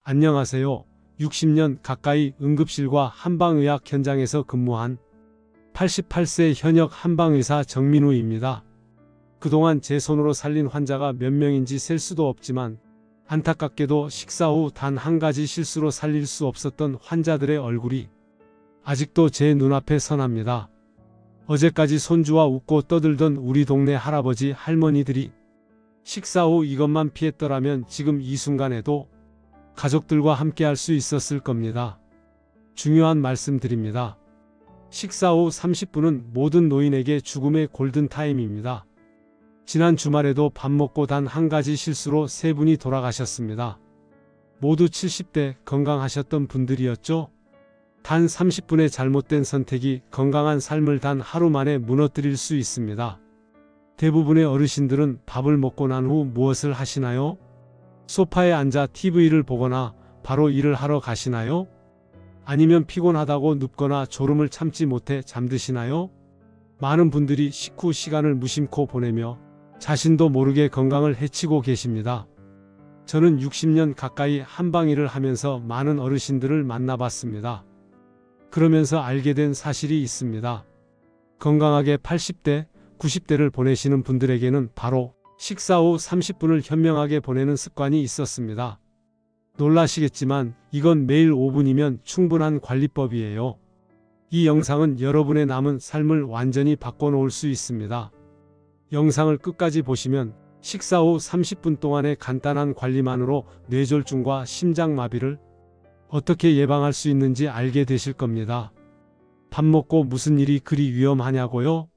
안녕하세요. 60년 가까이 응급실과 한방의학 현장에서 근무한 88세 현역 한방의사 정민우입니다. 그동안 제 손으로 살린 환자가 몇 명인지 셀 수도 없지만 안타깝게도 식사 후 단 한 가지 실수로 살릴 수 없었던 환자들의 얼굴이 아직도 제 눈앞에 선합니다. 어제까지 손주와 웃고 떠들던 우리 동네 할아버지 할머니들이 식사 후 이것만 피했더라면 지금 이 순간에도 가족들과 함께 할 수 있었을 겁니다. 중요한 말씀 드립니다. 식사 후 30분은 모든 노인에게 죽음의 골든타임입니다. 지난 주말에도 밥 먹고 단 한 가지 실수로 세 분이 돌아가셨습니다. 모두 70대 건강하셨던 분들이었죠. 단 30분의 잘못된 선택이 건강한 삶을 단 하루 만에 무너뜨릴 수 있습니다. 대부분의 어르신들은 밥을 먹고 난 후 무엇을 하시나요? 소파에 앉아 TV를 보거나 바로 일을 하러 가시나요? 아니면 피곤하다고 눕거나 졸음을 참지 못해 잠드시나요? 많은 분들이 식후 시간을 무심코 보내며 자신도 모르게 건강을 해치고 계십니다. 저는 60년 가까이 한방일을 하면서 많은 어르신들을 만나봤습니다. 그러면서 알게 된 사실이 있습니다. 건강하게 80대, 90대를 보내시는 분들에게는 바로 식사 후 30분을 현명하게 보내는 습관이 있었습니다. 놀라시겠지만 이건 매일 5분이면 충분한 관리법이에요. 이 영상은 여러분의 남은 삶을 완전히 바꿔놓을 수 있습니다. 영상을 끝까지 보시면 식사 후 30분 동안의 간단한 관리만으로 뇌졸중과 심장마비를 어떻게 예방할 수 있는지 알게 되실 겁니다. 밥 먹고 무슨 일이 그리 위험하냐고요?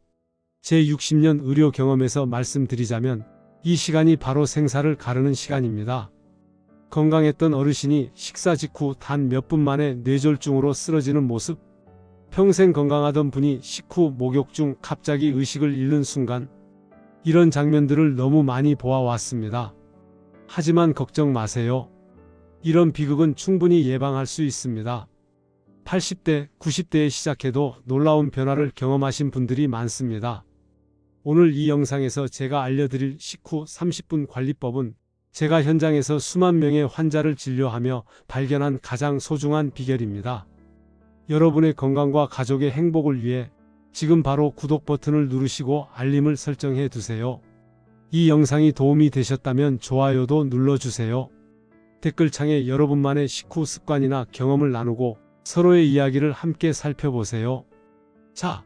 제 60년 의료 경험에서 말씀드리자면 이 시간이 바로 생사를 가르는 시간입니다. 건강했던 어르신이 식사 직후 단 몇 분 만에 뇌졸중으로 쓰러지는 모습, 평생 건강하던 분이 식후 목욕 중 갑자기 의식을 잃는 순간, 이런 장면들을 너무 많이 보아왔습니다. 하지만 걱정 마세요. 이런 비극은 충분히 예방할 수 있습니다. 80대, 90대에 시작해도 놀라운 변화를 경험하신 분들이 많습니다. 오늘 이 영상에서 제가 알려드릴 식후 30분 관리법은 제가 현장에서 수만 명의 환자를 진료하며 발견한 가장 소중한 비결입니다. 여러분의 건강과 가족의 행복을 위해 지금 바로 구독 버튼을 누르시고 알림을 설정해 두세요. 이 영상이 도움이 되셨다면 좋아요도 눌러주세요. 댓글창에 여러분만의 식후 습관이나 경험을 나누고 서로의 이야기를 함께 살펴보세요. 자,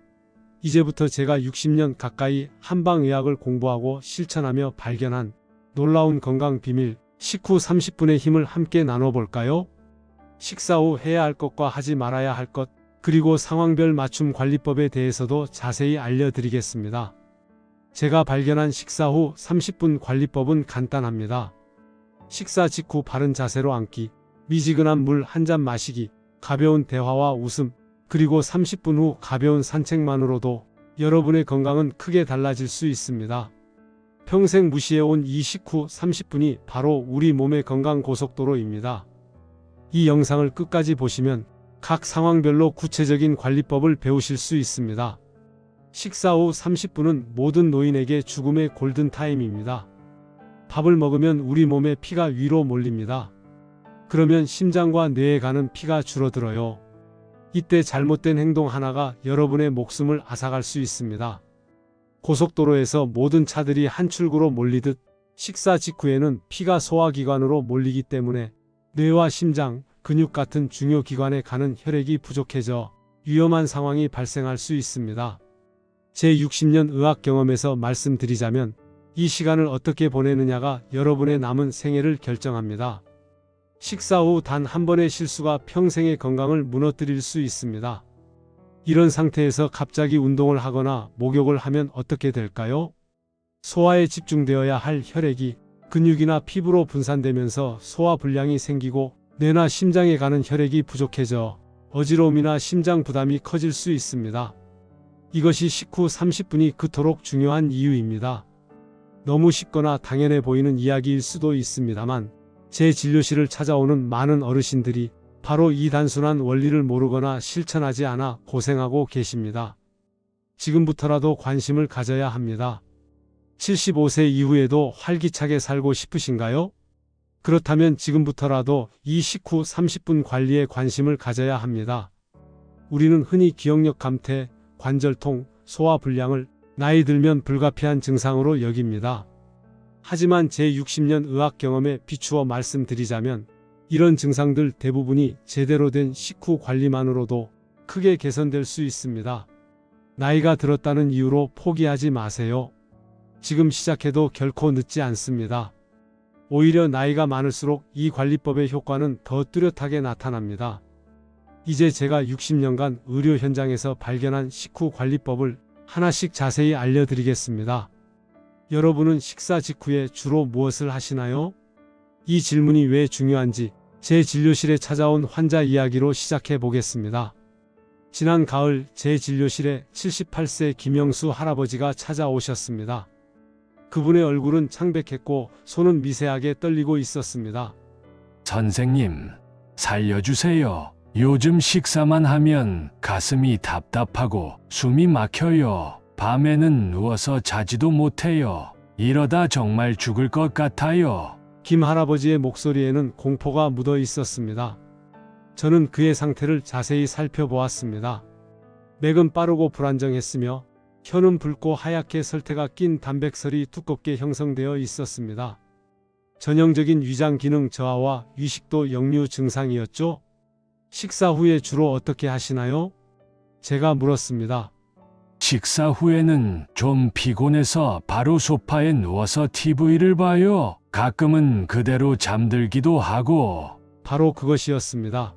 이제부터 제가 60년 가까이 한방의학을 공부하고 실천하며 발견한 놀라운 건강 비밀, 식후 30분의 힘을 함께 나눠볼까요? 식사 후 해야 할 것과 하지 말아야 할 것, 그리고 상황별 맞춤 관리법에 대해서도 자세히 알려드리겠습니다. 제가 발견한 식사 후 30분 관리법은 간단합니다. 식사 직후 바른 자세로 앉기, 미지근한 물 한 잔 마시기, 가벼운 대화와 웃음, 그리고 30분 후 가벼운 산책만으로도 여러분의 건강은 크게 달라질 수 있습니다. 평생 무시해온 이 식후 30분이 바로 우리 몸의 건강 고속도로입니다. 이 영상을 끝까지 보시면 각 상황별로 구체적인 관리법을 배우실 수 있습니다. 식사 후 30분은 모든 노인에게 죽음의 골든타임입니다. 밥을 먹으면 우리 몸의 피가 위로 몰립니다. 그러면 심장과 뇌에 가는 피가 줄어들어요. 이때 잘못된 행동 하나가 여러분의 목숨을 앗아갈 수 있습니다. 고속도로에서 모든 차들이 한 출구로 몰리듯 식사 직후에는 피가 소화기관으로 몰리기 때문에 뇌와 심장, 근육 같은 중요 기관에 가는 혈액이 부족해져 위험한 상황이 발생할 수 있습니다. 제 60년 의학 경험에서 말씀드리자면 이 시간을 어떻게 보내느냐가 여러분의 남은 생애를 결정합니다. 식사 후 단 한 번의 실수가 평생의 건강을 무너뜨릴 수 있습니다. 이런 상태에서 갑자기 운동을 하거나 목욕을 하면 어떻게 될까요? 소화에 집중되어야 할 혈액이 근육이나 피부로 분산되면서 소화불량이 생기고 뇌나 심장에 가는 혈액이 부족해져 어지러움이나 심장 부담이 커질 수 있습니다. 이것이 식후 30분이 그토록 중요한 이유입니다. 너무 쉽거나 당연해 보이는 이야기일 수도 있습니다만 제 진료실을 찾아오는 많은 어르신들이 바로 이 단순한 원리를 모르거나 실천하지 않아 고생하고 계십니다. 지금부터라도 관심을 가져야 합니다. 75세 이후에도 활기차게 살고 싶으신가요? 그렇다면 지금부터라도 이 식후 30분 관리에 관심을 가져야 합니다. 우리는 흔히 기억력 감퇴, 관절통, 소화불량을 나이 들면 불가피한 증상으로 여깁니다. 하지만 제 60년 의학 경험에 비추어 말씀드리자면 이런 증상들 대부분이 제대로 된 식후 관리만으로도 크게 개선될 수 있습니다. 나이가 들었다는 이유로 포기하지 마세요. 지금 시작해도 결코 늦지 않습니다. 오히려 나이가 많을수록 이 관리법의 효과는 더 뚜렷하게 나타납니다. 이제 제가 60년간 의료 현장에서 발견한 식후 관리법을 하나씩 자세히 알려드리겠습니다. 여러분은 식사 직후에 주로 무엇을 하시나요? 이 질문이 왜 중요한지 제 진료실에 찾아온 환자 이야기로 시작해 보겠습니다. 지난 가을 제 진료실에 78세 김영수 할아버지가 찾아오셨습니다. 그분의 얼굴은 창백했고 손은 미세하게 떨리고 있었습니다. 선생님, 살려주세요. 요즘 식사만 하면 가슴이 답답하고 숨이 막혀요. 밤에는 누워서 자지도 못해요. 이러다 정말 죽을 것 같아요. 김 할아버지의 목소리에는 공포가 묻어 있었습니다. 저는 그의 상태를 자세히 살펴보았습니다. 맥은 빠르고 불안정했으며 혀는 붉고 하얗게 설태가 낀 단백설이 두껍게 형성되어 있었습니다. 전형적인 위장 기능 저하와 위식도 역류 증상이었죠. 식사 후에 주로 어떻게 하시나요? 제가 물었습니다. 식사 후에는 좀 피곤해서 바로 소파에 누워서 TV를 봐요. 가끔은 그대로 잠들기도 하고. 바로 그것이었습니다.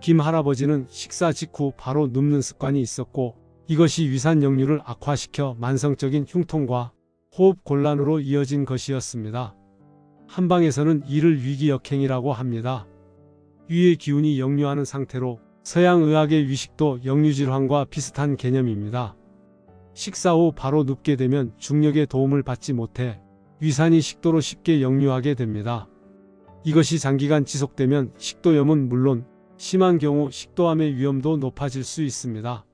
김 할아버지는 식사 직후 바로 눕는 습관이 있었고 이것이 위산 역류를 악화시켜 만성적인 흉통과 호흡 곤란으로 이어진 것이었습니다. 한방에서는 이를 위기역행이라고 합니다. 위의 기운이 역류하는 상태로 서양 의학의 위식도 역류질환과 비슷한 개념입니다. 식사 후 바로 눕게 되면 중력의 도움을 받지 못해 위산이 식도로 쉽게 역류하게 됩니다. 이것이 장기간 지속되면 식도염은 물론 심한 경우 식도암의 위험도 높아질 수 있습니다.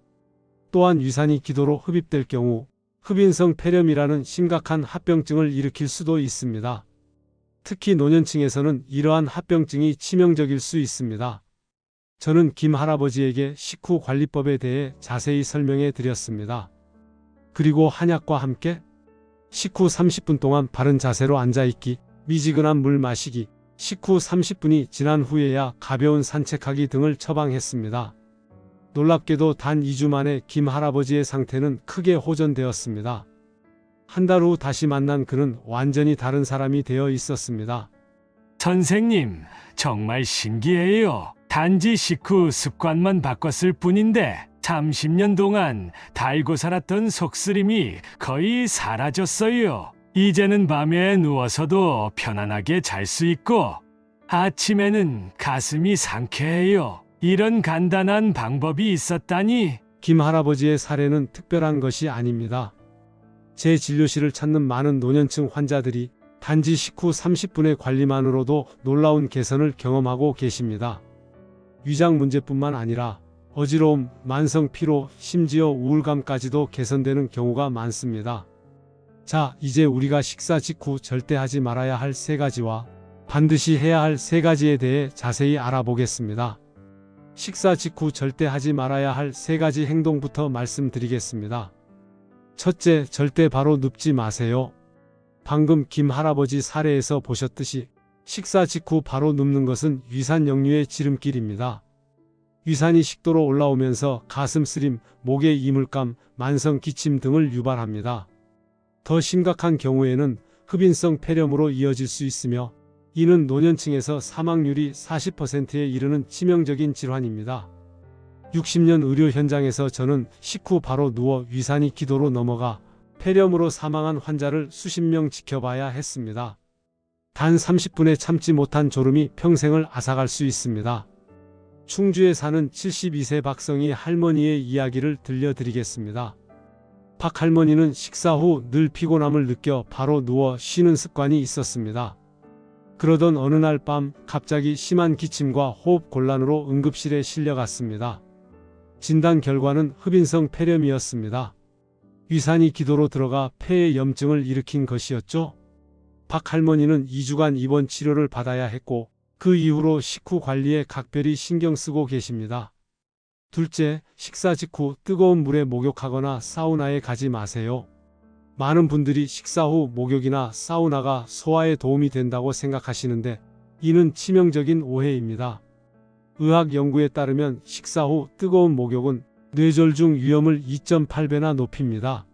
또한 위산이 기도로 흡입될 경우 흡인성 폐렴이라는 심각한 합병증을 일으킬 수도 있습니다. 특히 노년층에서는 이러한 합병증이 치명적일 수 있습니다. 저는 김 할아버지에게 식후 관리법에 대해 자세히 설명해 드렸습니다. 그리고 한약과 함께 식후 30분 동안 바른 자세로 앉아있기, 미지근한 물 마시기, 식후 30분이 지난 후에야 가벼운 산책하기 등을 처방했습니다. 놀랍게도 단 2주 만에 김 할아버지의 상태는 크게 호전되었습니다. 한 달 후 다시 만난 그는 완전히 다른 사람이 되어 있었습니다. 선생님, 정말 신기해요. 단지 식후 습관만 바꿨을 뿐인데 30년 동안 달고 살았던 속쓰림이 거의 사라졌어요. 이제는 밤에 누워서도 편안하게 잘 수 있고 아침에는 가슴이 상쾌해요. 이런 간단한 방법이 있었다니. 김 할아버지의 사례는 특별한 것이 아닙니다. 제 진료실을 찾는 많은 노년층 환자들이 단지 식후 30분의 관리만으로도 놀라운 개선을 경험하고 계십니다. 위장 문제뿐만 아니라 어지러움, 만성 피로, 심지어 우울감까지도 개선되는 경우가 많습니다. 자, 이제 우리가 식사 직후 절대 하지 말아야 할 3가지와 반드시 해야 할 3가지에 대해 자세히 알아보겠습니다. 식사 직후 절대 하지 말아야 할 3가지 행동부터 말씀드리겠습니다. 첫째, 절대 바로 눕지 마세요. 방금 김 할아버지 사례에서 보셨듯이 식사 직후 바로 눕는 것은 위산 역류의 지름길입니다. 위산이 식도로 올라오면서 가슴 쓰림, 목의 이물감, 만성 기침 등을 유발합니다. 더 심각한 경우에는 흡인성 폐렴으로 이어질 수 있으며 이는 노년층에서 사망률이 40%에 이르는 치명적인 질환입니다. 60년 의료 현장에서 저는 식후 바로 누워 위산이 기도로 넘어가 폐렴으로 사망한 환자를 수십 명 지켜봐야 했습니다. 단 30분에 참지 못한 졸음이 평생을 앗아갈 수 있습니다. 충주에 사는 72세 박성희 할머니의 이야기를 들려드리겠습니다. 박 할머니는 식사 후 늘 피곤함을 느껴 바로 누워 쉬는 습관이 있었습니다. 그러던 어느 날 밤 갑자기 심한 기침과 호흡 곤란으로 응급실에 실려갔습니다. 진단 결과는 흡인성 폐렴이었습니다. 위산이 기도로 들어가 폐에 염증을 일으킨 것이었죠. 박 할머니는 2주간 입원 치료를 받아야 했고 그 이후로 식후 관리에 각별히 신경 쓰고 계십니다. 둘째, 식사 직후 뜨거운 물에 목욕하거나 사우나에 가지 마세요. 많은 분들이 식사 후 목욕이나 사우나가 소화에 도움이 된다고 생각하시는데 이는 치명적인 오해입니다. 의학 연구에 따르면 식사 후 뜨거운 목욕은 뇌졸중 위험을 2.8배나 높입니다.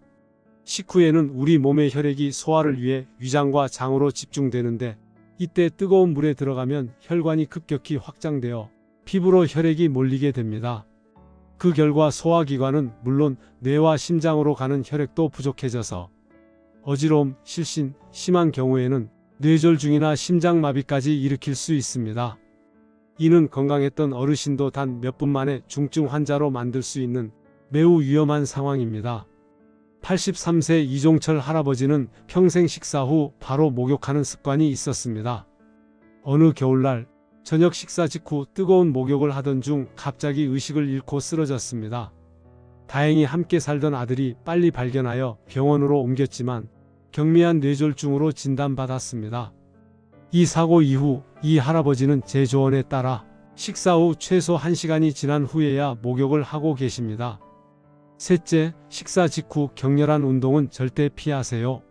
식후에는 우리 몸의 혈액이 소화를 위해 위장과 장으로 집중되는데 이때 뜨거운 물에 들어가면 혈관이 급격히 확장되어 피부로 혈액이 몰리게 됩니다. 그 결과 소화기관은 물론 뇌와 심장으로 가는 혈액도 부족해져서 어지러움, 실신, 심한 경우에는 뇌졸중이나 심장마비까지 일으킬 수 있습니다. 이는 건강했던 어르신도 단 몇 분 만에 중증 환자로 만들 수 있는 매우 위험한 상황입니다. 83세 이종철 할아버지는 평생 식사 후 바로 목욕하는 습관이 있었습니다. 어느 겨울날 저녁 식사 직후 뜨거운 목욕을 하던 중 갑자기 의식을 잃고 쓰러졌습니다. 다행히 함께 살던 아들이 빨리 발견하여 병원으로 옮겼지만 경미한 뇌졸중으로 진단받았습니다. 이 사고 이후 이 할아버지는 제 조언에 따라 식사 후 최소 1시간이 지난 후에야 목욕을 하고 계십니다. 셋째, 식사 직후 격렬한 운동은 절대 피하세요.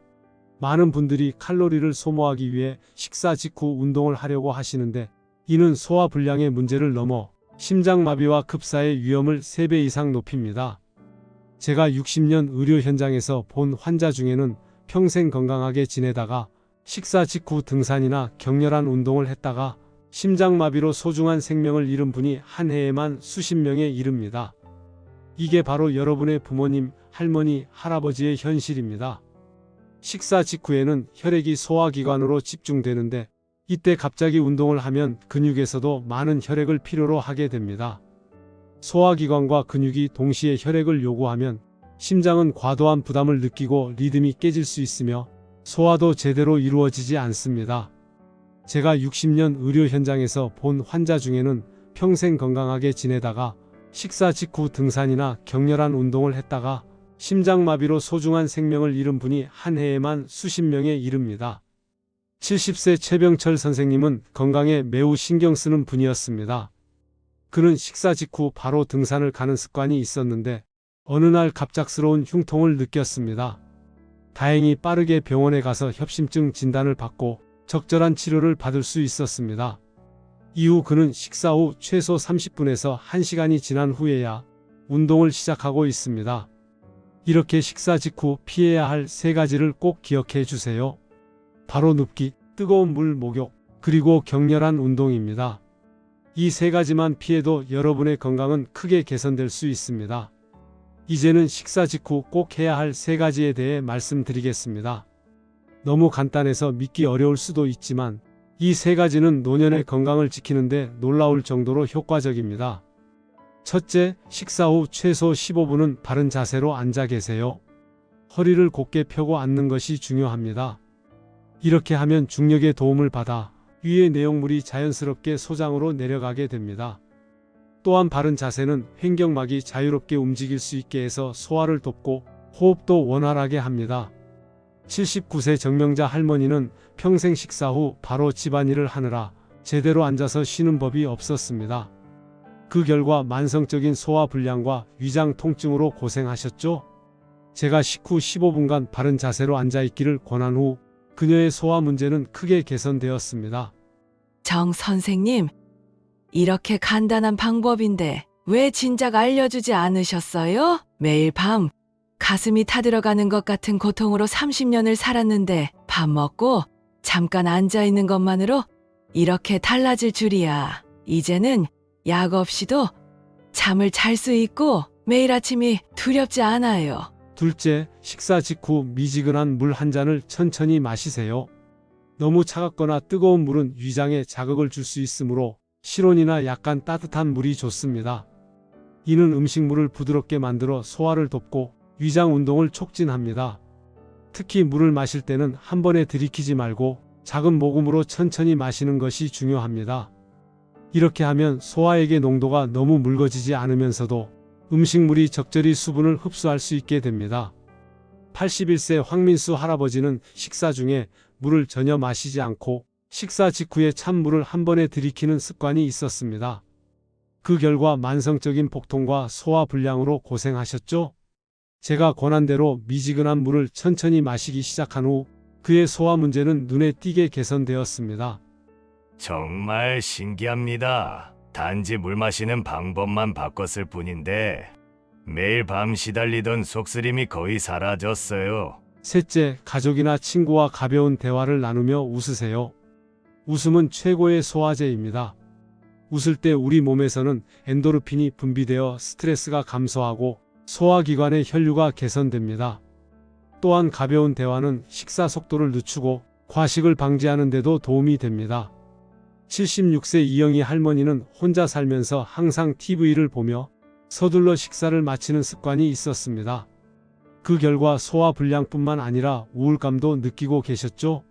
많은 분들이 칼로리를 소모하기 위해 식사 직후 운동을 하려고 하시는데 이는 소화불량의 문제를 넘어 심장마비와 급사의 위험을 3배 이상 높입니다. 제가 60년 의료 현장에서 본 환자 중에는 평생 건강하게 지내다가 식사 직후 등산이나 격렬한 운동을 했다가 심장마비로 소중한 생명을 잃은 분이 한 해에만 수십 명에 이릅니다. 이게 바로 여러분의 부모님, 할머니, 할아버지의 현실입니다. 식사 직후에는 혈액이 소화기관으로 집중되는데 이때 갑자기 운동을 하면 근육에서도 많은 혈액을 필요로 하게 됩니다. 소화기관과 근육이 동시에 혈액을 요구하면 심장은 과도한 부담을 느끼고 리듬이 깨질 수 있으며 소화도 제대로 이루어지지 않습니다. 제가 60년 의료 현장에서 본 환자 중에는 평생 건강하게 지내다가 식사 직후 등산이나 격렬한 운동을 했다가 심장마비로 소중한 생명을 잃은 분이 한 해에만 수십 명에 이릅니다. 70세 최병철 선생님은 건강에 매우 신경 쓰는 분이었습니다. 그는 식사 직후 바로 등산을 가는 습관이 있었는데 어느 날 갑작스러운 흉통을 느꼈습니다. 다행히 빠르게 병원에 가서 협심증 진단을 받고 적절한 치료를 받을 수 있었습니다. 이후 그는 식사 후 최소 30분에서 1시간이 지난 후에야 운동을 시작하고 있습니다. 이렇게 식사 직후 피해야 할 3가지를 꼭 기억해 주세요. 바로 눕기, 뜨거운 물 목욕, 그리고 격렬한 운동입니다. 이 3가지만 피해도 여러분의 건강은 크게 개선될 수 있습니다. 이제는 식사 직후 꼭 해야 할 3가지에 대해 말씀드리겠습니다. 너무 간단해서 믿기 어려울 수도 있지만 이 3가지는 노년의 건강을 지키는 데 놀라울 정도로 효과적입니다. 첫째, 식사 후 최소 15분은 바른 자세로 앉아 계세요. 허리를 곧게 펴고 앉는 것이 중요합니다. 이렇게 하면 중력의 도움을 받아 위의 내용물이 자연스럽게 소장으로 내려가게 됩니다. 또한 바른 자세는 횡격막이 자유롭게 움직일 수 있게 해서 소화를 돕고 호흡도 원활하게 합니다. 79세 정명자 할머니는 평생 식사 후 바로 집안일을 하느라 제대로 앉아서 쉬는 법이 없었습니다. 그 결과 만성적인 소화불량과 위장 통증으로 고생하셨죠? 제가 식후 15분간 바른 자세로 앉아있기를 권한 후 그녀의 소화 문제는 크게 개선되었습니다. 정 선생님, 이렇게 간단한 방법인데 왜 진작 알려주지 않으셨어요? 매일 밤 가슴이 타들어가는 것 같은 고통으로 30년을 살았는데 밥 먹고 잠깐 앉아있는 것만으로 이렇게 달라질 줄이야. 이제는 약 없이도 잠을 잘 수 있고 매일 아침이 두렵지 않아요. 둘째, 식사 직후 미지근한 물 한 잔을 천천히 마시세요. 너무 차갑거나 뜨거운 물은 위장에 자극을 줄 수 있으므로 실온이나 약간 따뜻한 물이 좋습니다. 이는 음식물을 부드럽게 만들어 소화를 돕고 위장 운동을 촉진합니다. 특히 물을 마실 때는 한 번에 들이키지 말고 작은 모금으로 천천히 마시는 것이 중요합니다. 이렇게 하면 소화액의 농도가 너무 묽어지지 않으면서도 음식물이 적절히 수분을 흡수할 수 있게 됩니다. 81세 황민수 할아버지는 식사 중에 물을 전혀 마시지 않고 식사 직후에 찬물을 한 번에 들이키는 습관이 있었습니다. 그 결과 만성적인 복통과 소화 불량으로 고생하셨죠? 제가 권한대로 미지근한 물을 천천히 마시기 시작한 후 그의 소화 문제는 눈에 띄게 개선되었습니다. 정말 신기합니다. 단지 물 마시는 방법만 바꿨을 뿐인데 매일 밤 시달리던 속쓰림이 거의 사라졌어요. 셋째, 가족이나 친구와 가벼운 대화를 나누며 웃으세요. 웃음은 최고의 소화제입니다. 웃을 때 우리 몸에서는 엔도르핀이 분비되어 스트레스가 감소하고 소화기관의 혈류가 개선됩니다. 또한 가벼운 대화는 식사 속도를 늦추고 과식을 방지하는 데도 도움이 됩니다. 76세 이영희 할머니는 혼자 살면서 항상 TV를 보며 서둘러 식사를 마치는 습관이 있었습니다. 그 결과 소화 불량뿐만 아니라 우울감도 느끼고 계셨죠?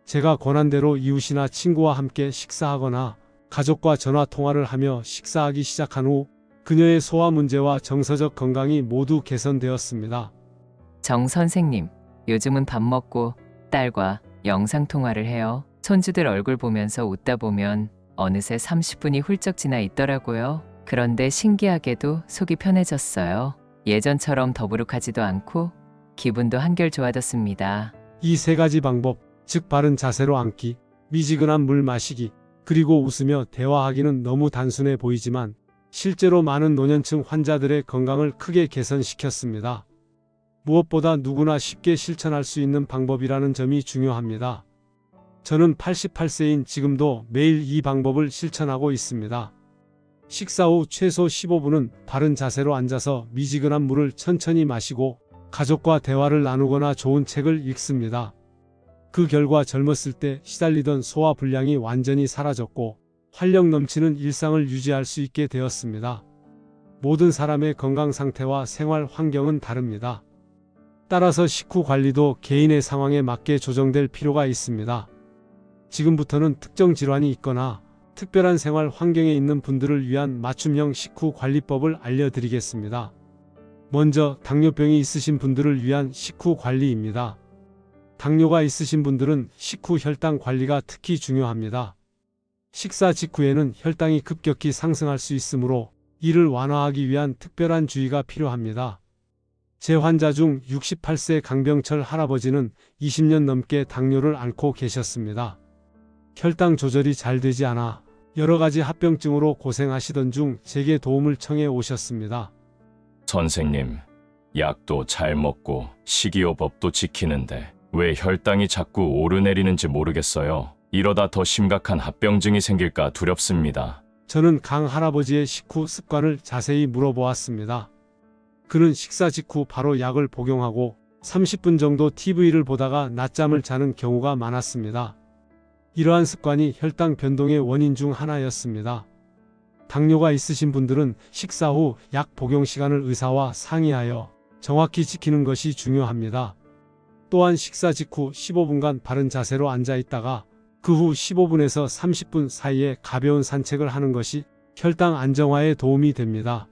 제가 권한대로 이웃이나 친구와 함께 식사하거나 가족과 전화 통화를 하며 식사하기 시작한 후 그녀의 소화 문제와 정서적 건강이 모두 개선되었습니다. 정 선생님, 요즘은 밥 먹고 딸과 영상통화를 해요. 손주들 얼굴 보면서 웃다 보면 어느새 30분이 훌쩍 지나 있더라고요. 그런데 신기하게도 속이 편해졌어요. 예전처럼 더부룩하지도 않고 기분도 한결 좋아졌습니다. 이 세 가지 방법, 즉 바른 자세로 앉기, 미지근한 물 마시기, 그리고 웃으며 대화하기는 너무 단순해 보이지만 실제로 많은 노년층 환자들의 건강을 크게 개선시켰습니다. 무엇보다 누구나 쉽게 실천할 수 있는 방법이라는 점이 중요합니다. 저는 88세인 지금도 매일 이 방법을 실천하고 있습니다. 식사 후 최소 15분은 바른 자세로 앉아서 미지근한 물을 천천히 마시고 가족과 대화를 나누거나 좋은 책을 읽습니다. 그 결과 젊었을 때 시달리던 소화 불량이 완전히 사라졌고 활력 넘치는 일상을 유지할 수 있게 되었습니다. 모든 사람의 건강 상태와 생활 환경은 다릅니다. 따라서 식후 관리도 개인의 상황에 맞게 조정될 필요가 있습니다. 지금부터는 특정 질환이 있거나 특별한 생활 환경에 있는 분들을 위한 맞춤형 식후 관리법을 알려드리겠습니다. 먼저 당뇨병이 있으신 분들을 위한 식후 관리입니다. 당뇨가 있으신 분들은 식후 혈당 관리가 특히 중요합니다. 식사 직후에는 혈당이 급격히 상승할 수 있으므로 이를 완화하기 위한 특별한 주의가 필요합니다. 제 환자 중 68세 강병철 할아버지는 20년 넘게 당뇨를 앓고 계셨습니다. 혈당 조절이 잘 되지 않아 여러 가지 합병증으로 고생하시던 중 제게 도움을 청해 오셨습니다. 선생님, 약도 잘 먹고 식이요법도 지키는데 왜 혈당이 자꾸 오르내리는지 모르겠어요. 이러다 더 심각한 합병증이 생길까 두렵습니다. 저는 강 할아버지의 식후 습관을 자세히 물어보았습니다. 그는 식사 직후 바로 약을 복용하고 30분 정도 TV를 보다가 낮잠을 자는 경우가 많았습니다. 이러한 습관이 혈당 변동의 원인 중 하나였습니다. 당뇨가 있으신 분들은 식사 후 약 복용 시간을 의사와 상의하여 정확히 지키는 것이 중요합니다. 또한 식사 직후 15분간 바른 자세로 앉아 있다가 그 후 15분에서 30분 사이에 가벼운 산책을 하는 것이 혈당 안정화에 도움이 됩니다.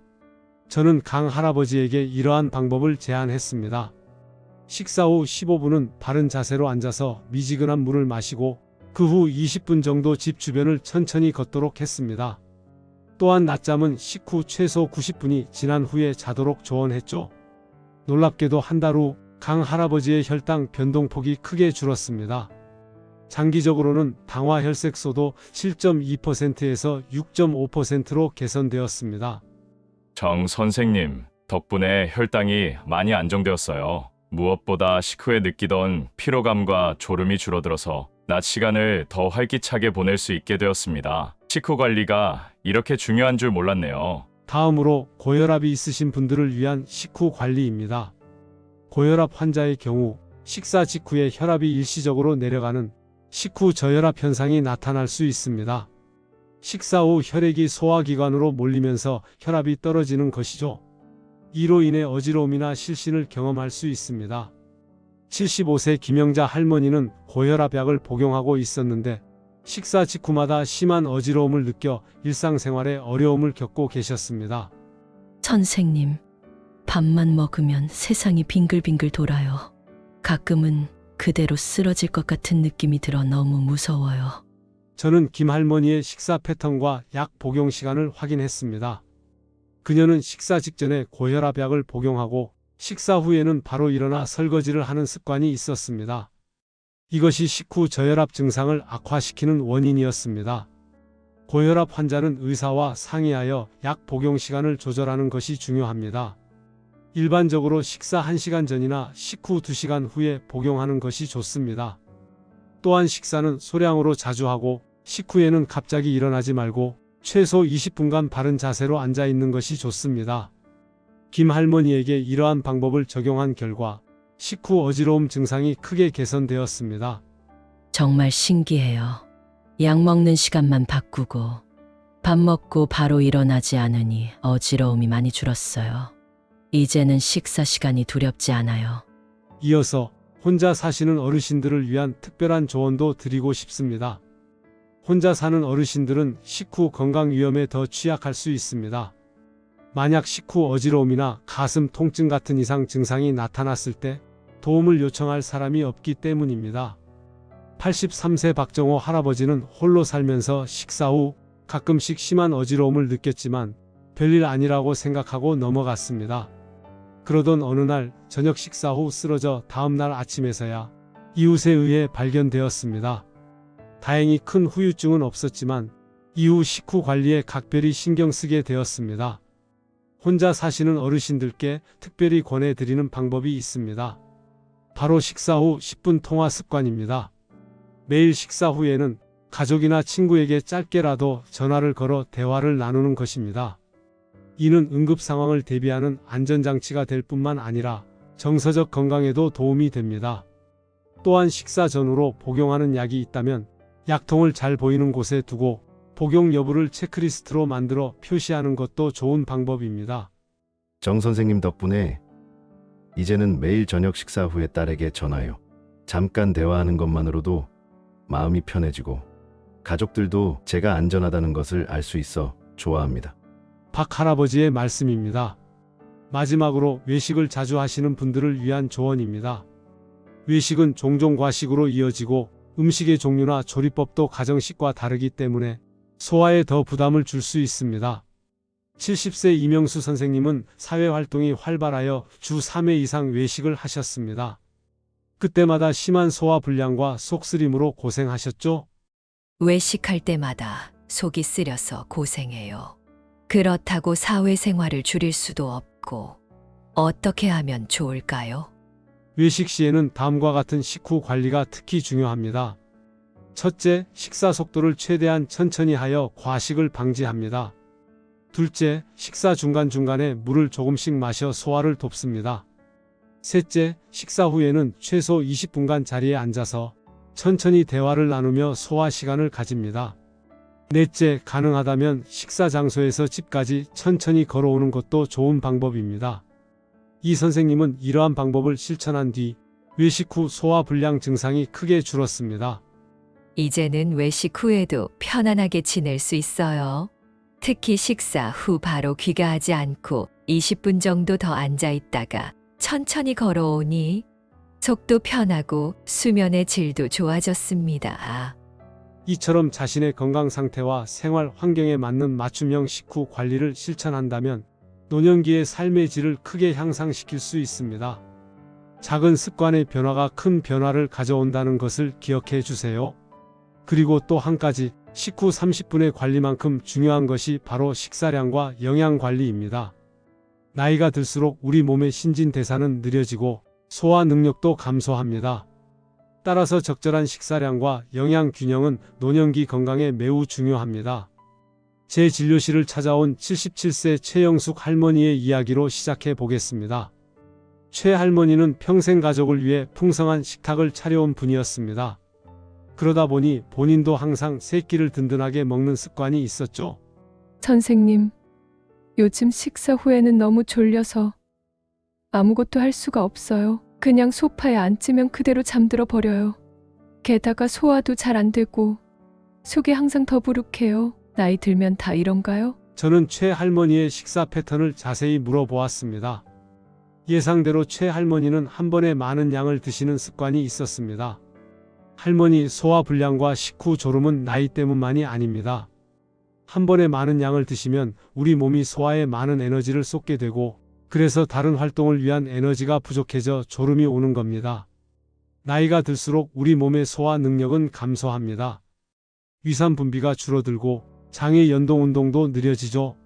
저는 강 할아버지에게 이러한 방법을 제안했습니다. 식사 후 15분은 바른 자세로 앉아서 미지근한 물을 마시고 그 후 20분 정도 집 주변을 천천히 걷도록 했습니다. 또한 낮잠은 식후 최소 90분이 지난 후에 자도록 조언했죠. 놀랍게도 한 달 후 강 할아버지의 혈당 변동폭이 크게 줄었습니다. 장기적으로는 당화 혈색소도 7.2%에서 6.5%로 개선되었습니다. 정 선생님, 덕분에 혈당이 많이 안정되었어요. 무엇보다 식후에 느끼던 피로감과 졸음이 줄어들어서 낮 시간을 더 활기차게 보낼 수 있게 되었습니다. 식후 관리가 이렇게 중요한 줄 몰랐네요. 다음으로 고혈압이 있으신 분들을 위한 식후 관리입니다. 고혈압 환자의 경우 식사 직후에 혈압이 일시적으로 내려가는 식후 저혈압 현상이 나타날 수 있습니다. 식사 후 혈액이 소화기관으로 몰리면서 혈압이 떨어지는 것이죠. 이로 인해 어지러움이나 실신을 경험할 수 있습니다. 75세 김영자 할머니는 고혈압약을 복용하고 있었는데 식사 직후마다 심한 어지러움을 느껴 일상생활에 어려움을 겪고 계셨습니다. 선생님, 밥만 먹으면 세상이 빙글빙글 돌아요. 가끔은 그대로 쓰러질 것 같은 느낌이 들어 너무 무서워요. 저는 김할머니의 식사 패턴과 약 복용 시간을 확인했습니다. 그녀는 식사 직전에 고혈압약을 복용하고 식사 후에는 바로 일어나 설거지를 하는 습관이 있었습니다. 이것이 식후 저혈압 증상을 악화시키는 원인이었습니다. 고혈압 환자는 의사와 상의하여 약 복용 시간을 조절하는 것이 중요합니다. 일반적으로 식사 1시간 전이나 식후 2시간 후에 복용하는 것이 좋습니다. 또한 식사는 소량으로 자주 하고 식후에는 갑자기 일어나지 말고 최소 20분간 바른 자세로 앉아 있는 것이 좋습니다. 김 할머니에게 이러한 방법을 적용한 결과 식후 어지러움 증상이 크게 개선되었습니다. 정말 신기해요. 약 먹는 시간만 바꾸고 밥 먹고 바로 일어나지 않으니 어지러움이 많이 줄었어요. 이제는 식사 시간이 두렵지 않아요. 이어서 혼자 사시는 어르신들을 위한 특별한 조언도 드리고 싶습니다. 혼자 사는 어르신들은 식후 건강 위험에 더 취약할 수 있습니다. 만약 식후 어지러움이나 가슴 통증 같은 이상 증상이 나타났을 때 도움을 요청할 사람이 없기 때문입니다. 83세 박정호 할아버지는 홀로 살면서 식사 후 가끔씩 심한 어지러움을 느꼈지만 별일 아니라고 생각하고 넘어갔습니다. 그러던 어느 날 저녁 식사 후 쓰러져 다음날 아침에서야 이웃에 의해 발견되었습니다. 다행히 큰 후유증은 없었지만 이후 식후 관리에 각별히 신경 쓰게 되었습니다. 혼자 사시는 어르신들께 특별히 권해드리는 방법이 있습니다. 바로 식사 후 10분 통화 습관입니다. 매일 식사 후에는 가족이나 친구에게 짧게라도 전화를 걸어 대화를 나누는 것입니다. 이는 응급 상황을 대비하는 안전장치가 될 뿐만 아니라 정서적 건강에도 도움이 됩니다. 또한 식사 전후로 복용하는 약이 있다면 약통을 잘 보이는 곳에 두고 복용 여부를 체크리스트로 만들어 표시하는 것도 좋은 방법입니다. 정 선생님 덕분에 이제는 매일 저녁 식사 후에 딸에게 전화요. 잠깐 대화하는 것만으로도 마음이 편해지고 가족들도 제가 안전하다는 것을 알 수 있어 좋아합니다. 박 할아버지의 말씀입니다. 마지막으로 외식을 자주 하시는 분들을 위한 조언입니다. 외식은 종종 과식으로 이어지고 음식의 종류나 조리법도 가정식과 다르기 때문에 소화에 더 부담을 줄 수 있습니다. 70세 이명수 선생님은 사회활동이 활발하여 주 3회 이상 외식을 하셨습니다. 그때마다 심한 소화불량과 속쓰림으로 고생하셨죠? 외식할 때마다 속이 쓰려서 고생해요. 그렇다고 사회생활을 줄일 수도 없고 어떻게 하면 좋을까요? 외식 시에는 다음과 같은 식후 관리가 특히 중요합니다. 첫째, 식사 속도를 최대한 천천히 하여 과식을 방지합니다. 둘째, 식사 중간중간에 물을 조금씩 마셔 소화를 돕습니다. 셋째, 식사 후에는 최소 20분간 자리에 앉아서 천천히 대화를 나누며 소화 시간을 가집니다. 넷째, 가능하다면 식사 장소에서 집까지 천천히 걸어오는 것도 좋은 방법입니다. 이 선생님은 이러한 방법을 실천한 뒤 외식 후 소화불량 증상이 크게 줄었습니다. 이제는 외식 후에도 편안하게 지낼 수 있어요. 특히 식사 후 바로 귀가하지 않고 20분 정도 더 앉아 있다가 천천히 걸어오니 속도 편하고 수면의 질도 좋아졌습니다. 이처럼 자신의 건강 상태와 생활 환경에 맞는 맞춤형 식후 관리를 실천한다면 노년기의 삶의 질을 크게 향상시킬 수 있습니다. 작은 습관의 변화가 큰 변화를 가져온다는 것을 기억해 주세요. 그리고 또 한 가지, 식후 30분의 관리만큼 중요한 것이 바로 식사량과 영양 관리입니다. 나이가 들수록 우리 몸의 신진대사는 느려지고 소화 능력도 감소합니다. 따라서 적절한 식사량과 영양 균형은 노년기 건강에 매우 중요합니다. 제 진료실을 찾아온 77세 최영숙 할머니의 이야기로 시작해 보겠습니다. 최 할머니는 평생 가족을 위해 풍성한 식탁을 차려온 분이었습니다. 그러다 보니 본인도 항상 세 끼를 든든하게 먹는 습관이 있었죠. 선생님, 요즘 식사 후에는 너무 졸려서 아무것도 할 수가 없어요. 그냥 소파에 앉으면 그대로 잠들어 버려요. 게다가 소화도 잘 안 되고 속이 항상 더부룩해요. 나이 들면 다 이런가요? 저는 최 할머니의 식사 패턴을 자세히 물어보았습니다. 예상대로 최 할머니는 한 번에 많은 양을 드시는 습관이 있었습니다. 할머니 소화불량과 식후 졸음은 나이 때문만이 아닙니다. 한 번에 많은 양을 드시면 우리 몸이 소화에 많은 에너지를 쏟게 되고 그래서 다른 활동을 위한 에너지가 부족해져 졸음이 오는 겁니다. 나이가 들수록 우리 몸의 소화 능력은 감소합니다. 위산 분비가 줄어들고 장의 연동 운동도 느려지죠.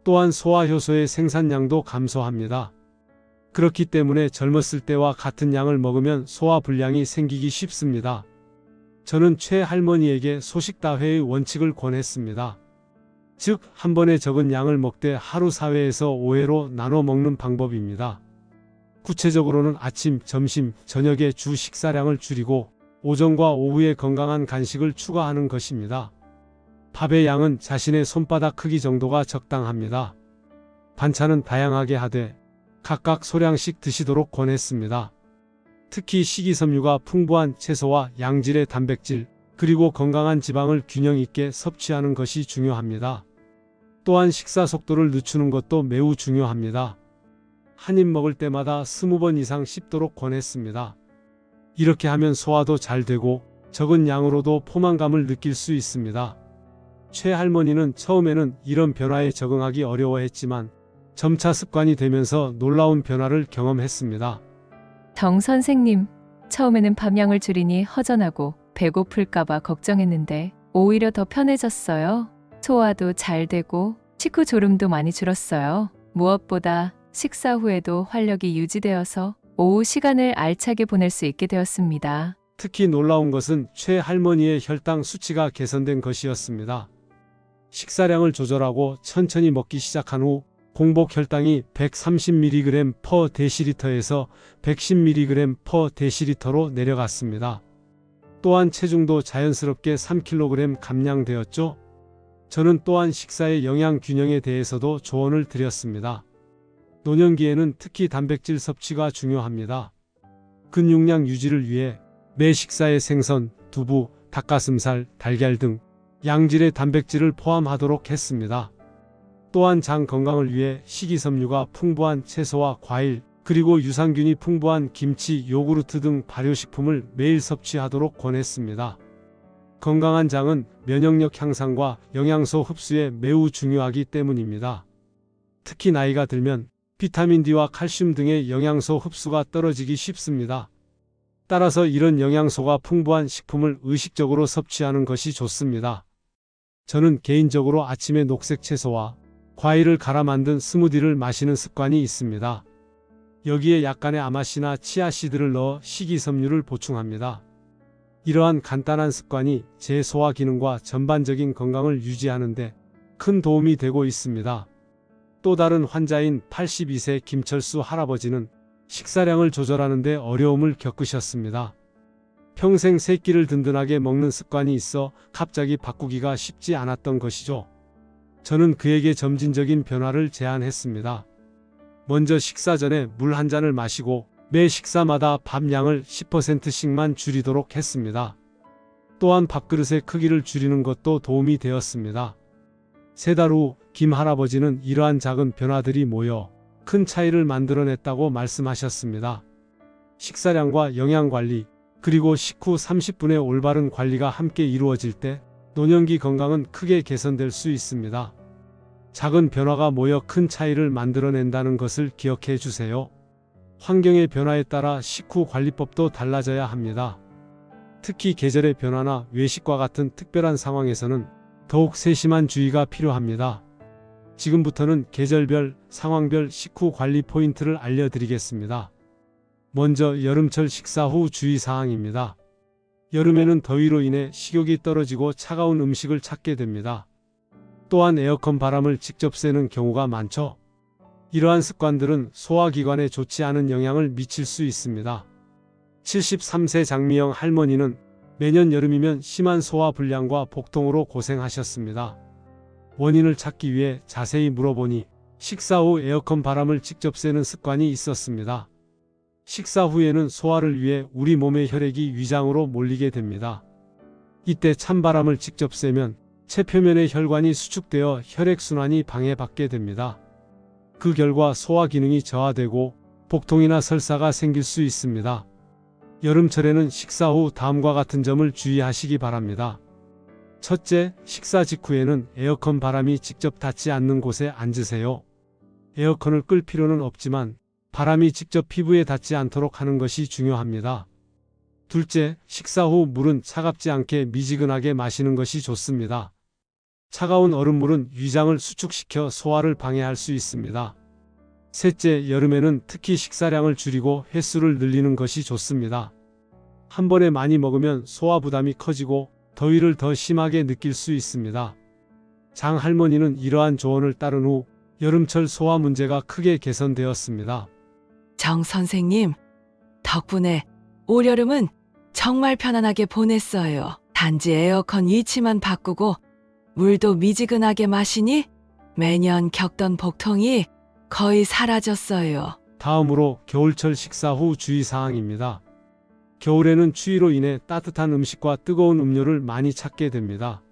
또한 소화 효소의 생산량도 감소합니다. 그렇기 때문에 젊었을 때와 같은 양을 먹으면 소화 불량이 생기기 쉽습니다. 저는 최 할머니에게 소식다회의 원칙을 권했습니다. 즉, 한 번에 적은 양을 먹되 하루 4회에서 5회로 나눠 먹는 방법입니다. 구체적으로는 아침, 점심, 저녁의 주 식사량을 줄이고 오전과 오후에 건강한 간식을 추가하는 것입니다. 밥의 양은 자신의 손바닥 크기 정도가 적당합니다. 반찬은 다양하게 하되 각각 소량씩 드시도록 권했습니다. 특히 식이섬유가 풍부한 채소와 양질의 단백질, 그리고 건강한 지방을 균형 있게 섭취하는 것이 중요합니다. 또한 식사 속도를 늦추는 것도 매우 중요합니다. 한 입 먹을 때마다 20번 이상 씹도록 권했습니다. 이렇게 하면 소화도 잘 되고 적은 양으로도 포만감을 느낄 수 있습니다. 최 할머니는 처음에는 이런 변화에 적응하기 어려워했지만 점차 습관이 되면서 놀라운 변화를 경험했습니다. 정 선생님, 처음에는 밥량을 줄이니 허전하고 배고플까봐 걱정했는데 오히려 더 편해졌어요. 소화도 잘 되고 식후 졸음도 많이 줄었어요. 무엇보다 식사 후에도 활력이 유지되어서 오후 시간을 알차게 보낼 수 있게 되었습니다. 특히 놀라운 것은 최 할머니의 혈당 수치가 개선된 것이었습니다. 식사량을 조절하고 천천히 먹기 시작한 후 공복 혈당이 130mg/dl에서 110mg/dl로 내려갔습니다. 또한 체중도 자연스럽게 3kg 감량되었죠. 저는 또한 식사의 영양 균형에 대해서도 조언을 드렸습니다. 노년기에는 특히 단백질 섭취가 중요합니다. 근육량 유지를 위해 매 식사에 생선, 두부, 닭가슴살, 달걀 등 양질의 단백질을 포함하도록 했습니다. 또한 장 건강을 위해 식이섬유가 풍부한 채소와 과일, 그리고 유산균이 풍부한 김치, 요구르트 등 발효식품을 매일 섭취하도록 권했습니다. 건강한 장은 면역력 향상과 영양소 흡수에 매우 중요하기 때문입니다. 특히 나이가 들면 비타민 D와 칼슘 등의 영양소 흡수가 떨어지기 쉽습니다. 따라서 이런 영양소가 풍부한 식품을 의식적으로 섭취하는 것이 좋습니다. 저는 개인적으로 아침에 녹색 채소와 과일을 갈아 만든 스무디를 마시는 습관이 있습니다. 여기에 약간의 아마씨나 치아씨드를 넣어 식이섬유를 보충합니다. 이러한 간단한 습관이 제 소화 기능과 전반적인 건강을 유지하는 데 큰 도움이 되고 있습니다. 또 다른 환자인 82세 김철수 할아버지는 식사량을 조절하는 데 어려움을 겪으셨습니다. 평생 세 끼를 든든하게 먹는 습관이 있어 갑자기 바꾸기가 쉽지 않았던 것이죠. 저는 그에게 점진적인 변화를 제안했습니다. 먼저 식사 전에 물 한 잔을 마시고 매 식사마다 밥량을 10%씩만 줄이도록 했습니다. 또한 밥그릇의 크기를 줄이는 것도 도움이 되었습니다. 3달 후 김 할아버지는 이러한 작은 변화들이 모여 큰 차이를 만들어냈다고 말씀하셨습니다. 식사량과 영양관리, 그리고 식후 30분의 올바른 관리가 함께 이루어질 때 노년기 건강은 크게 개선될 수 있습니다. 작은 변화가 모여 큰 차이를 만들어낸다는 것을 기억해 주세요. 환경의 변화에 따라 식후 관리법도 달라져야 합니다. 특히 계절의 변화나 외식과 같은 특별한 상황에서는 더욱 세심한 주의가 필요합니다. 지금부터는 계절별, 상황별 식후 관리 포인트를 알려드리겠습니다. 먼저 여름철 식사 후 주의사항입니다. 여름에는 더위로 인해 식욕이 떨어지고 차가운 음식을 찾게 됩니다. 또한 에어컨 바람을 직접 쐬는 경우가 많죠. 이러한 습관들은 소화기관에 좋지 않은 영향을 미칠 수 있습니다. 73세 장미영 할머니는 매년 여름이면 심한 소화불량과 복통으로 고생하셨습니다. 원인을 찾기 위해 자세히 물어보니 식사 후 에어컨 바람을 직접 쐬는 습관이 있었습니다. 식사 후에는 소화를 위해 우리 몸의 혈액이 위장으로 몰리게 됩니다. 이때 찬바람을 직접 쐬면 체표면의 혈관이 수축되어 혈액순환이 방해받게 됩니다. 그 결과 소화 기능이 저하되고 복통이나 설사가 생길 수 있습니다. 여름철에는 식사 후 다음과 같은 점을 주의하시기 바랍니다. 첫째, 식사 직후에는 에어컨 바람이 직접 닿지 않는 곳에 앉으세요. 에어컨을 끌 필요는 없지만 바람이 직접 피부에 닿지 않도록 하는 것이 중요합니다. 둘째, 식사 후 물은 차갑지 않게 미지근하게 마시는 것이 좋습니다. 차가운 얼음물은 위장을 수축시켜 소화를 방해할 수 있습니다. 셋째, 여름에는 특히 식사량을 줄이고 횟수를 늘리는 것이 좋습니다. 한 번에 많이 먹으면 소화 부담이 커지고 더위를 더 심하게 느낄 수 있습니다. 장 할머니는 이러한 조언을 따른 후 여름철 소화 문제가 크게 개선되었습니다. 정 선생님, 덕분에 올여름은 정말 편안하게 보냈어요. 단지 에어컨 위치만 바꾸고 물도 미지근하게 마시니 매년 겪던 복통이 거의 사라졌어요. 다음으로 겨울철 식사 후 주의사항입니다. 겨울에는 추위로 인해 따뜻한 음식과 뜨거운 음료를 많이 찾게 됩니다.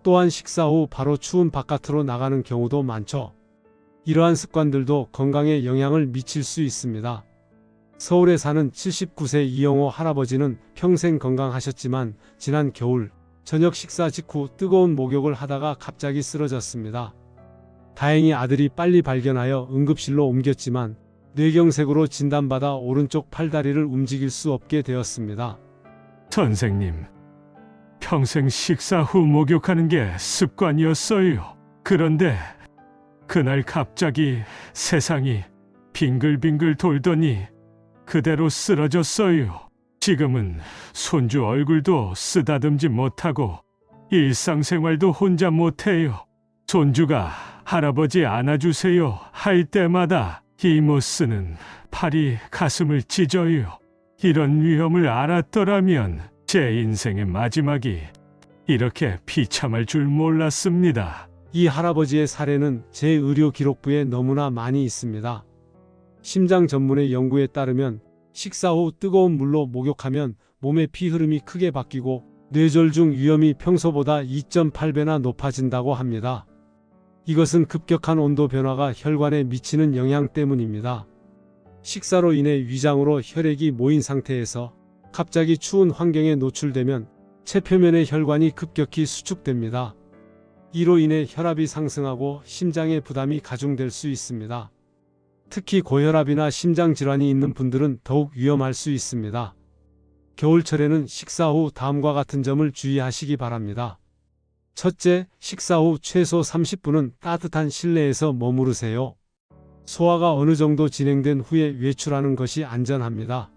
또한 식사 후 바로 추운 바깥으로 나가는 경우도 많죠. 이러한 습관들도 건강에 영향을 미칠 수 있습니다. 서울에 사는 79세 이영호 할아버지는 평생 건강하셨지만 지난 겨울 저녁 식사 직후 뜨거운 목욕을 하다가 갑자기 쓰러졌습니다. 다행히 아들이 빨리 발견하여 응급실로 옮겼지만 뇌경색으로 진단받아 오른쪽 팔다리를 움직일 수 없게 되었습니다. 선생님, 평생 식사 후 목욕하는 게 습관이었어요. 그런데 그날 갑자기 세상이 빙글빙글 돌더니 그대로 쓰러졌어요. 지금은 손주 얼굴도 쓰다듬지 못하고 일상생활도 혼자 못해요. 손주가 할아버지 안아주세요 할 때마다 이모스는 팔이 가슴을 찢어요. 이런 위험을 알았더라면 제 인생의 마지막이 이렇게 비참할 줄 몰랐습니다. 이 할아버지의 사례는 제 의료 기록부에 너무나 많이 있습니다. 심장 전문의 연구에 따르면 식사 후 뜨거운 물로 목욕하면 몸의 피 흐름이 크게 바뀌고 뇌졸중 위험이 평소보다 2.8배나 높아진다고 합니다. 이것은 급격한 온도 변화가 혈관에 미치는 영향 때문입니다. 식사로 인해 위장으로 혈액이 모인 상태에서 갑자기 추운 환경에 노출되면 체표면의 혈관이 급격히 수축됩니다. 이로 인해 혈압이 상승하고 심장의 부담이 가중될 수 있습니다. 특히 고혈압이나 심장질환이 있는 분들은 더욱 위험할 수 있습니다. 겨울철에는 식사 후 다음과 같은 점을 주의하시기 바랍니다. 첫째, 식사 후 최소 30분은 따뜻한 실내에서 머무르세요. 소화가 어느 정도 진행된 후에 외출하는 것이 안전합니다.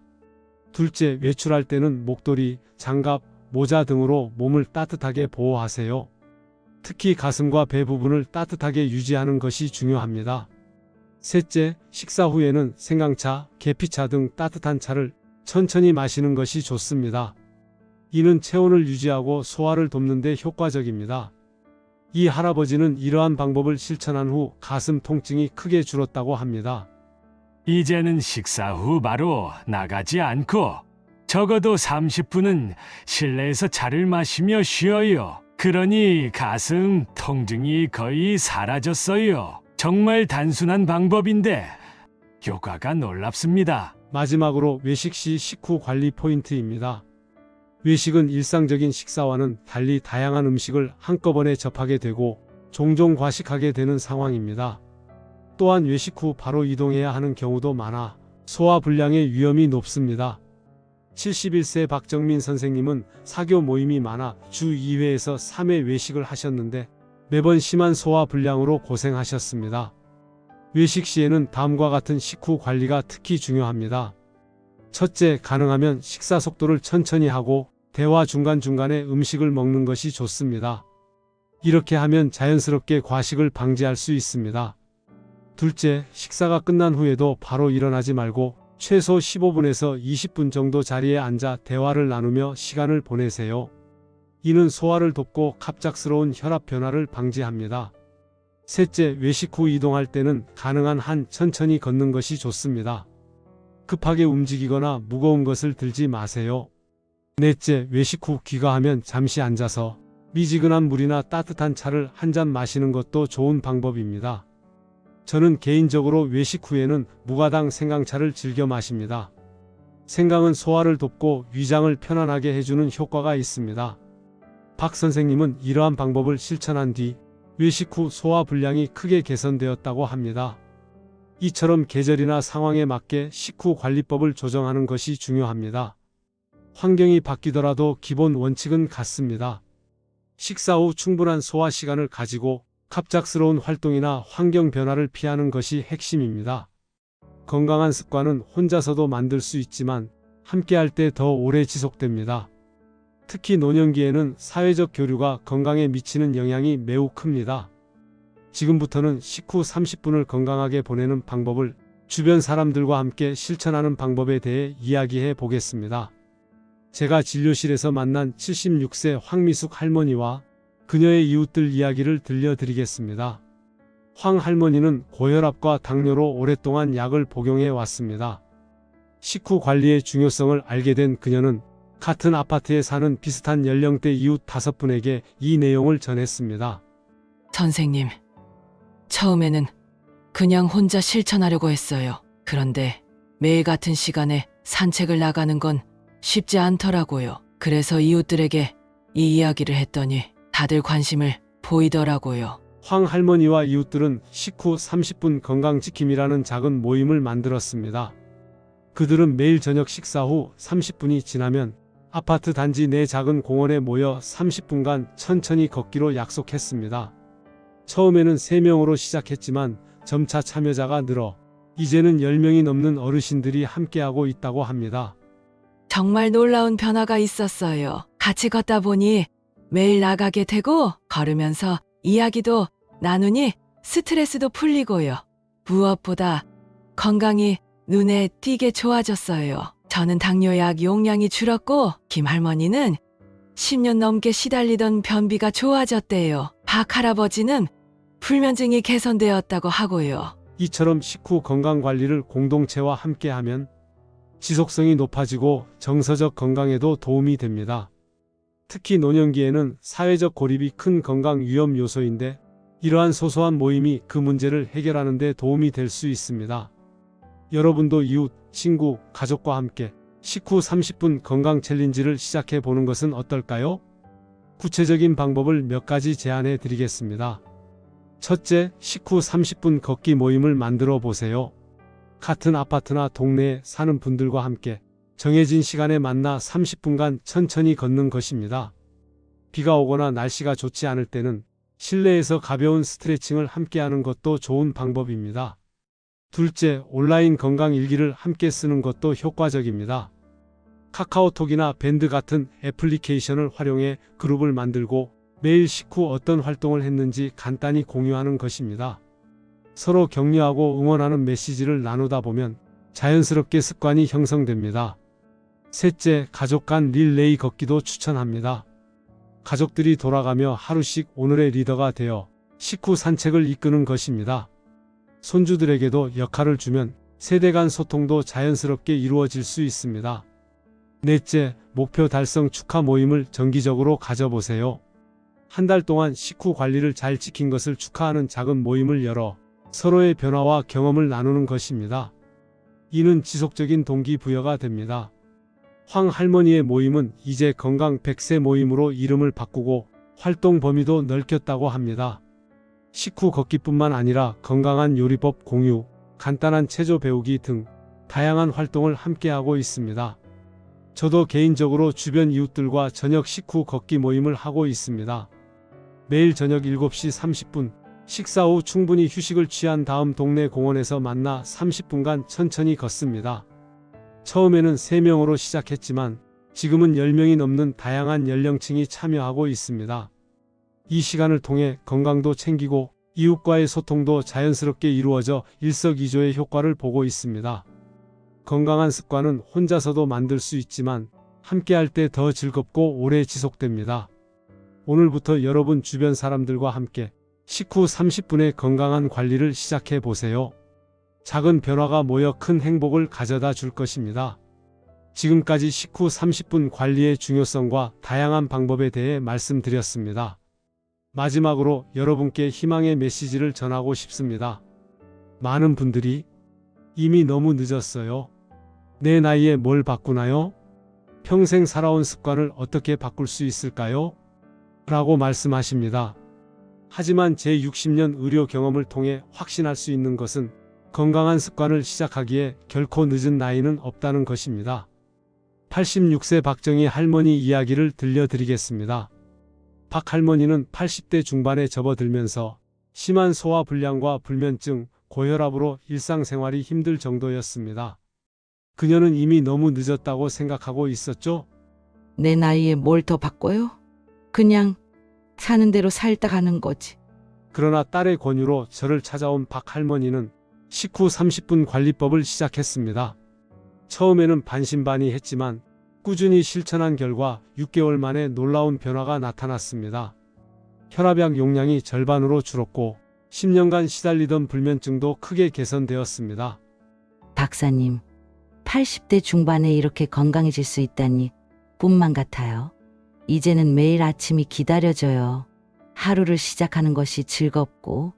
둘째, 외출할 때는 목도리, 장갑, 모자 등으로 몸을 따뜻하게 보호하세요. 특히 가슴과 배 부분을 따뜻하게 유지하는 것이 중요합니다. 셋째, 식사 후에는 생강차, 계피차 등 따뜻한 차를 천천히 마시는 것이 좋습니다. 이는 체온을 유지하고 소화를 돕는 데 효과적입니다. 이 할아버지는 이러한 방법을 실천한 후 가슴 통증이 크게 줄었다고 합니다. 이제는 식사 후 바로 나가지 않고 적어도 30분은 실내에서 차를 마시며 쉬어요. 그러니 가슴 통증이 거의 사라졌어요. 정말 단순한 방법인데 효과가 놀랍습니다. 마지막으로 외식 시 식후 관리 포인트입니다. 외식은 일상적인 식사와는 달리 다양한 음식을 한꺼번에 접하게 되고 종종 과식하게 되는 상황입니다. 또한 외식 후 바로 이동해야 하는 경우도 많아 소화 불량의 위험이 높습니다. 71세 박정민 선생님은 사교 모임이 많아 주 2회에서 3회 외식을 하셨는데 매번 심한 소화 불량으로 고생하셨습니다. 외식 시에는 다음과 같은 식후 관리가 특히 중요합니다. 첫째, 가능하면 식사 속도를 천천히 하고 대화 중간중간에 음식을 먹는 것이 좋습니다. 이렇게 하면 자연스럽게 과식을 방지할 수 있습니다. 둘째, 식사가 끝난 후에도 바로 일어나지 말고 최소 15분에서 20분 정도 자리에 앉아 대화를 나누며 시간을 보내세요. 이는 소화를 돕고 갑작스러운 혈압 변화를 방지합니다. 셋째, 외식 후 이동할 때는 가능한 한 천천히 걷는 것이 좋습니다. 급하게 움직이거나 무거운 것을 들지 마세요. 넷째, 외식 후 귀가하면 잠시 앉아서 미지근한 물이나 따뜻한 차를 한 잔 마시는 것도 좋은 방법입니다. 저는 개인적으로 외식 후에는 무가당 생강차를 즐겨 마십니다. 생강은 소화를 돕고 위장을 편안하게 해주는 효과가 있습니다. 박 선생님은 이러한 방법을 실천한 뒤 외식 후 소화 불량이 크게 개선되었다고 합니다. 이처럼 계절이나 상황에 맞게 식후 관리법을 조정하는 것이 중요합니다. 환경이 바뀌더라도 기본 원칙은 같습니다. 식사 후 충분한 소화 시간을 가지고 갑작스러운 활동이나 환경 변화를 피하는 것이 핵심입니다. 건강한 습관은 혼자서도 만들 수 있지만 함께할 때 더 오래 지속됩니다. 특히 노년기에는 사회적 교류가 건강에 미치는 영향이 매우 큽니다. 지금부터는 식후 30분을 건강하게 보내는 방법을 주변 사람들과 함께 실천하는 방법에 대해 이야기해 보겠습니다. 제가 진료실에서 만난 76세 황미숙 할머니와 그녀의 이웃들 이야기를 들려드리겠습니다. 황 할머니는 고혈압과 당뇨로 오랫동안 약을 복용해 왔습니다. 식후 관리의 중요성을 알게 된 그녀는 같은 아파트에 사는 비슷한 연령대 이웃 5분에게 이 내용을 전했습니다. 선생님, 처음에는 그냥 혼자 실천하려고 했어요. 그런데 매일 같은 시간에 산책을 나가는 건 쉽지 않더라고요. 그래서 이웃들에게 이 이야기를 했더니 다들 관심을 보이더라고요. 황 할머니와 이웃들은 식후 30분 건강지킴이라는 작은 모임을 만들었습니다. 그들은 매일 저녁 식사 후 30분이 지나면 아파트 단지 내 작은 공원에 모여 30분간 천천히 걷기로 약속했습니다. 처음에는 3명으로 시작했지만 점차 참여자가 늘어 이제는 10명이 넘는 어르신들이 함께하고 있다고 합니다. 정말 놀라운 변화가 있었어요. 같이 걷다 보니 매일 나가게 되고 걸으면서 이야기도 나누니 스트레스도 풀리고요. 무엇보다 건강이 눈에 띄게 좋아졌어요. 저는 당뇨약 용량이 줄었고 김할머니는 10년 넘게 시달리던 변비가 좋아졌대요. 박 할아버지는 불면증이 개선되었다고 하고요. 이처럼 식후 건강관리를 공동체와 함께하면 지속성이 높아지고 정서적 건강에도 도움이 됩니다. 특히 노년기에는 사회적 고립이 큰 건강 위험 요소인데 이러한 소소한 모임이 그 문제를 해결하는 데 도움이 될 수 있습니다. 여러분도 이웃, 친구, 가족과 함께 식후 30분 건강 챌린지를 시작해 보는 것은 어떨까요? 구체적인 방법을 몇 가지 제안해 드리겠습니다. 첫째, 식후 30분 걷기 모임을 만들어 보세요. 같은 아파트나 동네에 사는 분들과 함께 정해진 시간에 만나 30분간 천천히 걷는 것입니다. 비가 오거나 날씨가 좋지 않을 때는 실내에서 가벼운 스트레칭을 함께하는 것도 좋은 방법입니다. 둘째, 온라인 건강 일기를 함께 쓰는 것도 효과적입니다. 카카오톡이나 밴드 같은 애플리케이션을 활용해 그룹을 만들고 매일 식후 어떤 활동을 했는지 간단히 공유하는 것입니다. 서로 격려하고 응원하는 메시지를 나누다 보면 자연스럽게 습관이 형성됩니다. 셋째, 가족 간 릴레이 걷기도 추천합니다. 가족들이 돌아가며 하루씩 오늘의 리더가 되어 식후 산책을 이끄는 것입니다. 손주들에게도 역할을 주면 세대 간 소통도 자연스럽게 이루어질 수 있습니다. 넷째, 목표 달성 축하 모임을 정기적으로 가져보세요. 한 달 동안 식후 관리를 잘 지킨 것을 축하하는 작은 모임을 열어 서로의 변화와 경험을 나누는 것입니다. 이는 지속적인 동기부여가 됩니다. 황 할머니의 모임은 이제 건강 100세 모임으로 이름을 바꾸고 활동 범위도 넓혔다고 합니다. 식후 걷기뿐만 아니라 건강한 요리법 공유, 간단한 체조 배우기 등 다양한 활동을 함께하고 있습니다. 저도 개인적으로 주변 이웃들과 저녁 식후 걷기 모임을 하고 있습니다. 매일 저녁 7시 30분, 식사 후 충분히 휴식을 취한 다음 동네 공원에서 만나 30분간 천천히 걷습니다. 처음에는 3명으로 시작했지만 지금은 10명이 넘는 다양한 연령층이 참여하고 있습니다. 이 시간을 통해 건강도 챙기고 이웃과의 소통도 자연스럽게 이루어져 일석이조의 효과를 보고 있습니다. 건강한 습관은 혼자서도 만들 수 있지만 함께할 때 더 즐겁고 오래 지속됩니다. 오늘부터 여러분 주변 사람들과 함께 식후 30분의 건강한 관리를 시작해 보세요. 작은 변화가 모여 큰 행복을 가져다 줄 것입니다. 지금까지 식후 30분 관리의 중요성과 다양한 방법에 대해 말씀드렸습니다. 마지막으로 여러분께 희망의 메시지를 전하고 싶습니다. 많은 분들이 이미 너무 늦었어요. 내 나이에 뭘 바꾸나요? 평생 살아온 습관을 어떻게 바꿀 수 있을까요? 라고 말씀하십니다. 하지만 제 60년 의료 경험을 통해 확신할 수 있는 것은 건강한 습관을 시작하기에 결코 늦은 나이는 없다는 것입니다. 86세 박정희 할머니 이야기를 들려드리겠습니다. 박 할머니는 80대 중반에 접어들면서 심한 소화불량과 불면증, 고혈압으로 일상생활이 힘들 정도였습니다. 그녀는 이미 너무 늦었다고 생각하고 있었죠. 내 나이에 뭘 더 바꿔요? 그냥 사는 대로 살다 가는 거지. 그러나 딸의 권유로 저를 찾아온 박 할머니는 식후 30분 관리법을 시작했습니다. 처음에는 반신반의했지만 꾸준히 실천한 결과 6개월 만에 놀라운 변화가 나타났습니다. 혈압약 용량이 절반으로 줄었고 10년간 시달리던 불면증도 크게 개선되었습니다. 박사님, 80대 중반에 이렇게 건강해질 수 있다니 꿈만 같아요. 이제는 매일 아침이 기다려져요. 하루를 시작하는 것이 즐겁고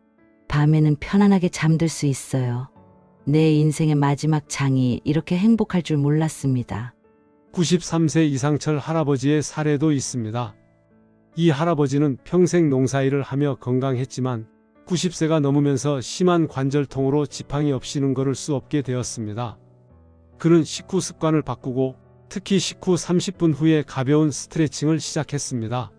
밤에는 편안하게 잠들 수 있어요. 내 인생의 마지막 장이 이렇게 행복할 줄 몰랐습니다. 93세 이상철 할아버지의 사례도 있습니다. 이 할아버지는 평생 농사일을 하며 건강했지만 90세가 넘으면서 심한 관절통으로 지팡이 없이 걸을 수 없게 되었습니다. 그는 식후 습관을 바꾸고 특히 식후 30분 후에 가벼운 스트레칭을 시작했습니다.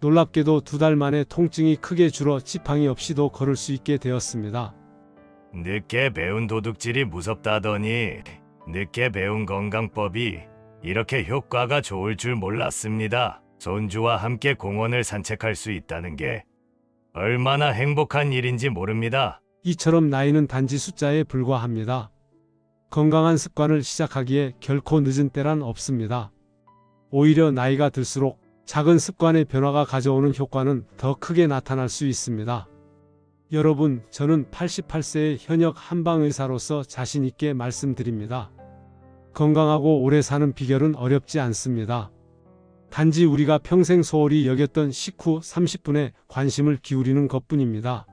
놀랍게도 2달 만에 통증이 크게 줄어 지팡이 없이도 걸을 수 있게 되었습니다. 늦게 배운 도둑질이 무섭다더니 늦게 배운 건강법이 이렇게 효과가 좋을 줄 몰랐습니다. 손주와 함께 공원을 산책할 수 있다는 게 얼마나 행복한 일인지 모릅니다. 이처럼 나이는 단지 숫자에 불과합니다. 건강한 습관을 시작하기에 결코 늦은 때란 없습니다. 오히려 나이가 들수록 작은 습관의 변화가 가져오는 효과는 더 크게 나타날 수 있습니다. 여러분, 저는 88세의 현역 한방의사로서 자신 있게 말씀드립니다. 건강하고 오래 사는 비결은 어렵지 않습니다. 단지 우리가 평생 소홀히 여겼던 식후 30분에 관심을 기울이는 것뿐입니다.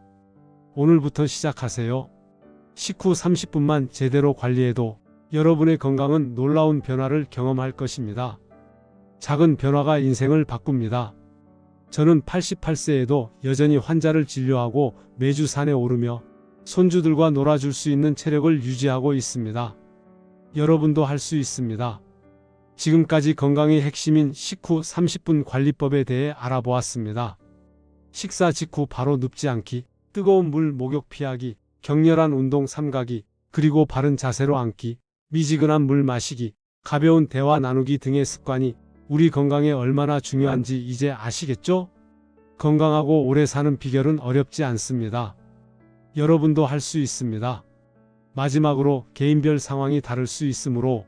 오늘부터 시작하세요. 식후 30분만 제대로 관리해도 여러분의 건강은 놀라운 변화를 경험할 것입니다. 작은 변화가 인생을 바꿉니다. 저는 88세에도 여전히 환자를 진료하고 매주 산에 오르며 손주들과 놀아줄 수 있는 체력을 유지하고 있습니다. 여러분도 할 수 있습니다. 지금까지 건강의 핵심인 식후 30분 관리법에 대해 알아보았습니다. 식사 직후 바로 눕지 않기, 뜨거운 물 목욕 피하기, 격렬한 운동 삼가기, 그리고 바른 자세로 앉기, 미지근한 물 마시기, 가벼운 대화 나누기 등의 습관이 우리 건강에 얼마나 중요한지 이제 아시겠죠? 건강하고 오래 사는 비결은 어렵지 않습니다. 여러분도 할 수 있습니다. 마지막으로 개인별 상황이 다를 수 있으므로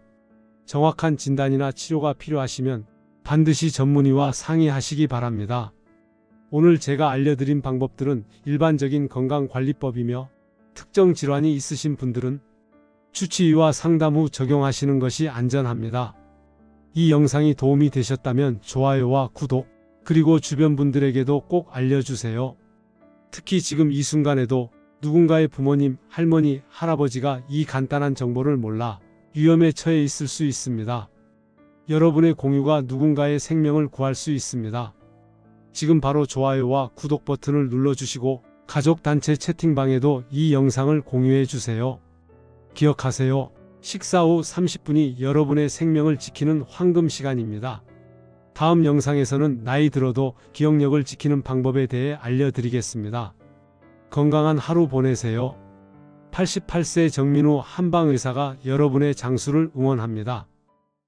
정확한 진단이나 치료가 필요하시면 반드시 전문의와 상의하시기 바랍니다. 오늘 제가 알려드린 방법들은 일반적인 건강관리법이며 특정 질환이 있으신 분들은 주치의와 상담 후 적용하시는 것이 안전합니다. 이 영상이 도움이 되셨다면 좋아요와 구독, 그리고 주변 분들에게도 꼭 알려주세요. 특히 지금 이 순간에도 누군가의 부모님, 할머니, 할아버지가 이 간단한 정보를 몰라 위험에 처해 있을 수 있습니다. 여러분의 공유가 누군가의 생명을 구할 수 있습니다. 지금 바로 좋아요와 구독 버튼을 눌러주시고 가족단체 채팅방에도 이 영상을 공유해 주세요. 기억하세요. 식사 후 30분이 여러분의 생명을 지키는 황금 시간입니다. 다음 영상에서는 나이 들어도 기억력을 지키는 방법에 대해 알려드리겠습니다. 건강한 하루 보내세요. 88세 정민우 한방의사가 여러분의 장수를 응원합니다.